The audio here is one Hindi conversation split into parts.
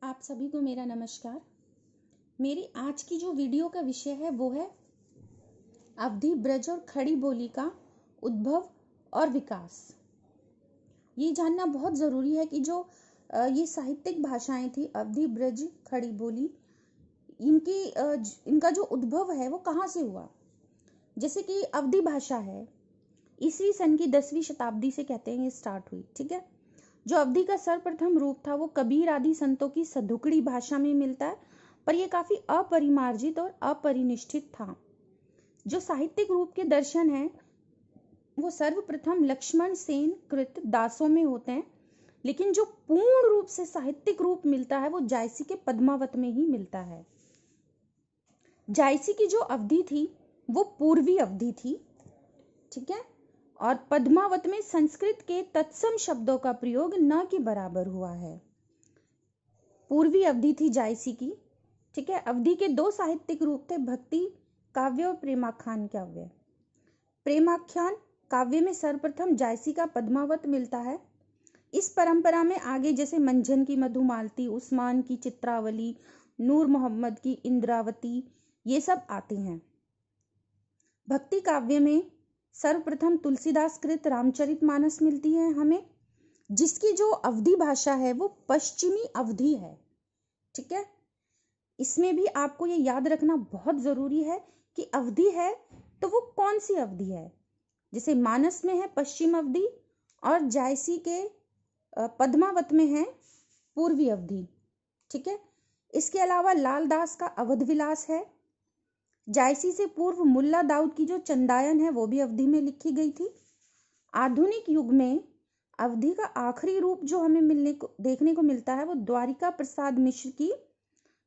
आप सभी को मेरा नमस्कार। मेरी आज की जो वीडियो का विषय है वो है अवधी ब्रज और खड़ी बोली का उद्भव और विकास। ये जानना बहुत ज़रूरी है कि जो ये साहित्यिक भाषाएं थी अवधी ब्रज खड़ी बोली, इनका जो उद्भव है वो कहाँ से हुआ। जैसे कि अवधी भाषा है ईसवी सन की 10वीं शताब्दी से कहते हैं ये स्टार्ट हुई। ठीक है, जो अवधी का सर्वप्रथम रूप था वो कबीर आदि संतों की सधुकड़ी भाषा में मिलता है, पर यह काफी अपरिमार्जित और अपरिनिष्ठित था। जो साहित्यिक रूप के दर्शन हैं वो सर्वप्रथम लक्ष्मण सेन कृत दासों में होते हैं, लेकिन जो पूर्ण रूप से साहित्यिक रूप मिलता है वो जायसी के पद्मावत में ही मिलता है। जायसी की जो अवधि थी वो पूर्वी अवधि थी, ठीक है, और पद्मावत में संस्कृत के तत्सम शब्दों का प्रयोग न के बराबर हुआ है। पूर्वी अवधि थी जायसी की। ठीक है, अवधि के दो साहित्यिक रूप थे, भक्ति काव्य और प्रेमाख्यान काव्य। प्रेमाख्यान काव्य में सर्वप्रथम जायसी का पद्मावत मिलता है। इस परंपरा में आगे जैसे मंझन की मधुमालती, उस्मान की चित्रावली, नूर मोहम्मद की इंद्रावती, ये सब आते हैं। भक्ति काव्य में सर्वप्रथम तुलसीदास कृत रामचरितमानस मिलती है हमें, जिसकी जो अवधी भाषा है वो पश्चिमी अवधी है। ठीक है, इसमें भी आपको ये याद रखना बहुत जरूरी है कि अवधी है तो वो कौन सी अवधी है। जैसे मानस में है पश्चिम अवधी और जायसी के पद्मावत में है पूर्वी अवधी। ठीक है, इसके अलावा लाल दास का अवध विलास है। जायसी से पूर्व मुल्ला दाऊद की जो चंदायन है वो भी अवधी में लिखी गई थी। आधुनिक युग में अवधी का आखिरी रूप जो हमें देखने को मिलता है वो द्वारिका प्रसाद मिश्र की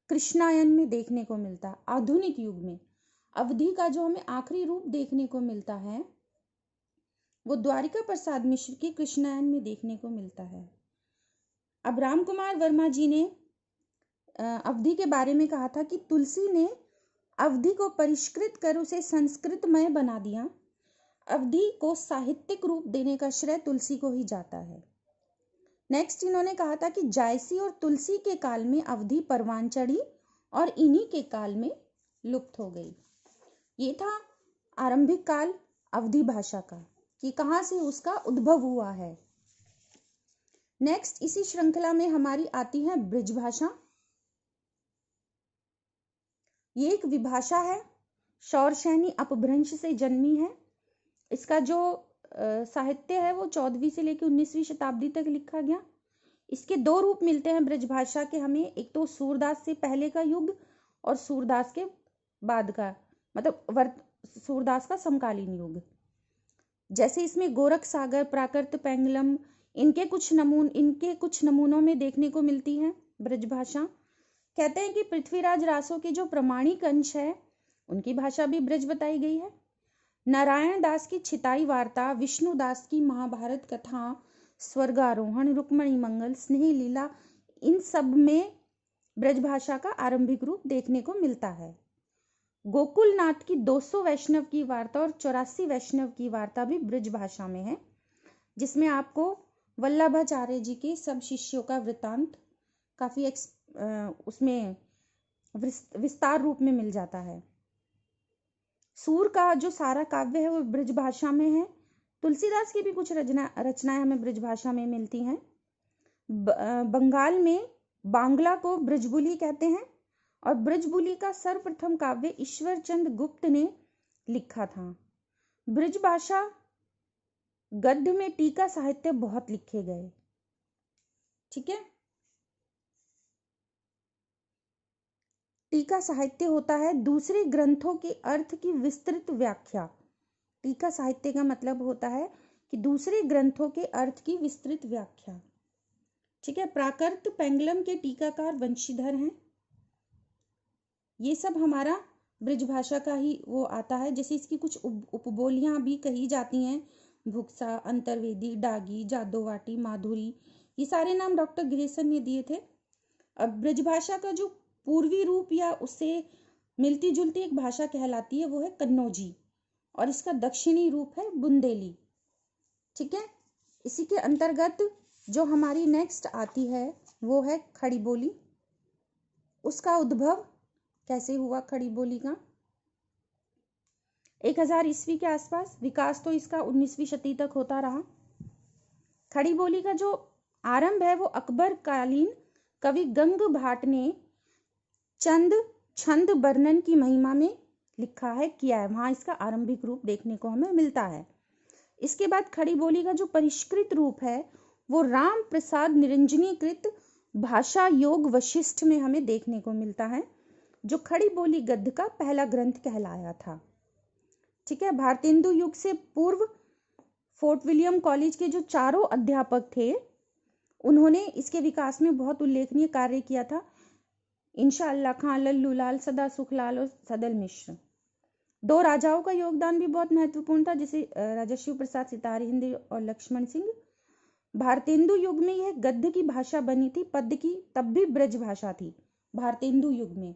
कृष्णायन में देखने को मिलता है। आधुनिक युग में अवधी का जो हमें आखिरी रूप देखने को मिलता है वो द्वारिका प्रसाद मिश्र की कृष्णायन में देखने को मिलता है। अब राम कुमार वर्मा जी ने अवधी के बारे में कहा था कि तुलसी ने अवधी को परिष्कृत कर उसे संस्कृतमय बना दिया। अवधी को साहित्यिक रूप देने का श्रेय तुलसी को ही जाता है। नेक्स्ट इन्होंने कहा था कि जायसी और तुलसी के काल में अवधी परवान चढ़ी और इन्हीं के काल में लुप्त हो गई। ये था आरंभिक काल अवधी भाषा का कि कहाँ से उसका उद्भव हुआ है। नेक्स्ट इसी श्रृंखला में हमारी आती है ब्रज भाषा। ये एक विभाषा है, शौरसैनी अपभ्रंश से जन्मी है। इसका जो साहित्य है वो 14वीं से लेकर 19वीं शताब्दी तक लिखा गया। इसके दो रूप मिलते हैं ब्रजभाषा के हमें, एक तो सूरदास से पहले का युग और सूरदास के बाद का, मतलब सूरदास का समकालीन युग। जैसे इसमें गोरख सागर, प्राकृत पेंगलम, इनके कुछ नमूनों में देखने को मिलती है ब्रजभाषा। कहते हैं कि पृथ्वीराज रासो के जो प्रमाणिक अंश है उनकी भाषा भी ब्रज बताई गई है। नारायण दास की छिताई वार्ता, विष्णु दास की महाभारत कथा, स्वर्गारोहण, रुक्मणी मंगल, स्नेह लीला, इन सब में ब्रजभाषा का आरंभिक रूप देखने को मिलता है। गोकुलनाथ की 200 वैष्णव की वार्ता और 84 वैष्णव की वार्ता भी ब्रजभाषा में है, जिसमें आपको वल्लभाचार्य जी के सब शिष्यों का वृत्तांत काफी उसमें विस्तार रूप में मिल जाता है। सूर का जो सारा काव्य है वो ब्रजभाषा में है। तुलसीदास की भी कुछ रचनाएं हमें ब्रजभाषा में मिलती हैं। बंगाल में बांग्ला को ब्रजबुली कहते हैं और ब्रजबुली का सर्वप्रथम काव्य ईश्वरचंद गुप्त ने लिखा था। ब्रजभाषा गद्य में टीका साहित्य बहुत लिखे गए। ठीक है, टीका साहित्य होता है दूसरे ग्रंथों के अर्थ की विस्तृत व्याख्या। टीका साहित्य का मतलब होता है कि दूसरे ग्रंथों के अर्थ की विस्तृत व्याख्या। ठीक है, प्राकृत पेंगलम के टीकाकार वंशीधर हैं। ये सब हमारा ब्रजभाषा का ही वो आता है। जैसे इसकी कुछ उपबोलियां भी कही जाती हैं, भुक्सा, अंतर्वेदी, डागी, जादोवाटी, माधुरी, ये सारे नाम डॉक्टर ग्रेसन ने दिए थे। अब ब्रजभाषा का जो पूर्वी रूप या उससे मिलती जुलती एक भाषा कहलाती है वो है कन्नौजी और इसका दक्षिणी रूप है बुंदेली। ठीक है, इसी के अंतर्गत जो हमारी नेक्स्ट आती है वो है खड़ी बोली। उसका उद्भव कैसे हुआ खड़ी बोली का? 1000 ईस्वी के आसपास। विकास तो इसका 19वीं शती तक होता रहा। खड़ी बोली का जो आरंभ है वो अकबर कालीन कवि गंग भाट ने चंद छंद वर्णन की महिमा में लिखा है, किया है। वहां इसका आरंभिक रूप देखने को हमें मिलता है। इसके बाद खड़ी बोली का जो परिष्कृत रूप है वो राम प्रसाद निरंजनीकृत भाषा योग वशिष्ठ में हमें देखने को मिलता है, जो खड़ी बोली गद्य का पहला ग्रंथ कहलाया था। ठीक है। भारतेंदु युग से पूर्व फोर्ट विलियम कॉलेज के जो चारों अध्यापक थे उन्होंने इसके विकास में बहुत उल्लेखनीय कार्य किया था। इंशाअल्लाह खां, लल्लू लाल, सदा सुखलाल और सदल मिश्र। 2 राजाओं का योगदान भी बहुत महत्वपूर्ण था, जैसे राजा शिव प्रसाद सितार हिंदी और लक्ष्मण सिंह। भारतेंदु युग में यह गद्य की भाषा बनी थी, पद्य की तब भी ब्रज भाषा थी भारतेंदु युग में।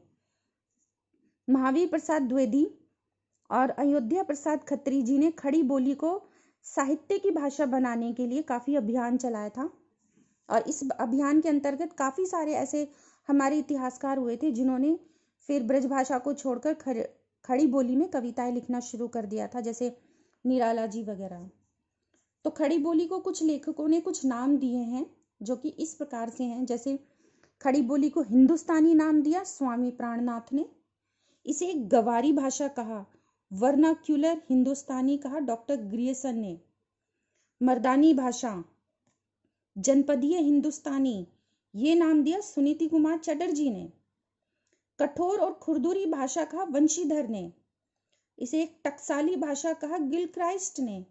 महावीर प्रसाद द्विवेदी और अयोध्या प्रसाद खत्री जी ने खड़ी बोली को साहित्य की भाषा बनाने के लिए काफी अभियान चलाया था, और इस अभियान के अंतर्गत काफी सारे ऐसे हमारे इतिहासकार हुए थे जिन्होंने फिर ब्रजभाषा को छोड़कर खड़ी बोली में कविताएं लिखना शुरू कर दिया था, जैसे निराला जी वगैरह। तो खड़ी बोली को कुछ लेखकों ने कुछ नाम दिए हैं जो कि इस प्रकार से हैं। जैसे खड़ी बोली को हिंदुस्तानी नाम दिया स्वामी प्राणनाथ ने, इसे एक गवारी भाषा कहा, वर्नाक्यूलर हिंदुस्तानी कहा डॉक्टर ग्रियर्सन ने, मर्दानी भाषा, जनपदीय हिंदुस्तानी ये नाम दिया सुनीति कुमार चटर्जी ने, कठोर और खुरदुरी भाषा कहा वंशीधर ने, इसे एक टकसाली भाषा कहा गिलक्राइस्ट ने,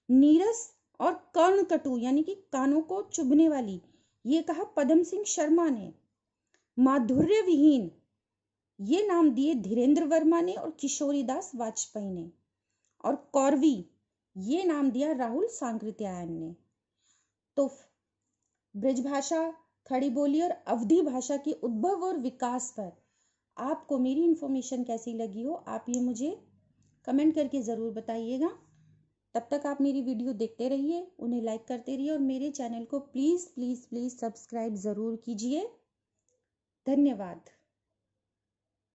नीरस और कर्णकटु यानी कि कानों को चुभने वाली ये कहा पदम सिंह शर्मा ने, माधुर्य विहीन ये नाम दिए धीरेन्द्र वर्मा ने और किशोरीदास वाजपेयी ने, और कौरवी ये नाम दिया राहुल सांकृत्यायन ने। तो ब्रजभाषा, खड़ी बोली और अवधी भाषा के उद्भव और विकास पर आपको मेरी इन्फॉर्मेशन कैसी लगी हो, आप ये मुझे कमेंट करके ज़रूर बताइएगा। तब तक आप मेरी वीडियो देखते रहिए, उन्हें लाइक करते रहिए और मेरे चैनल को प्लीज़ प्लीज़ प्लीज़ सब्सक्राइब ज़रूर कीजिए। धन्यवाद।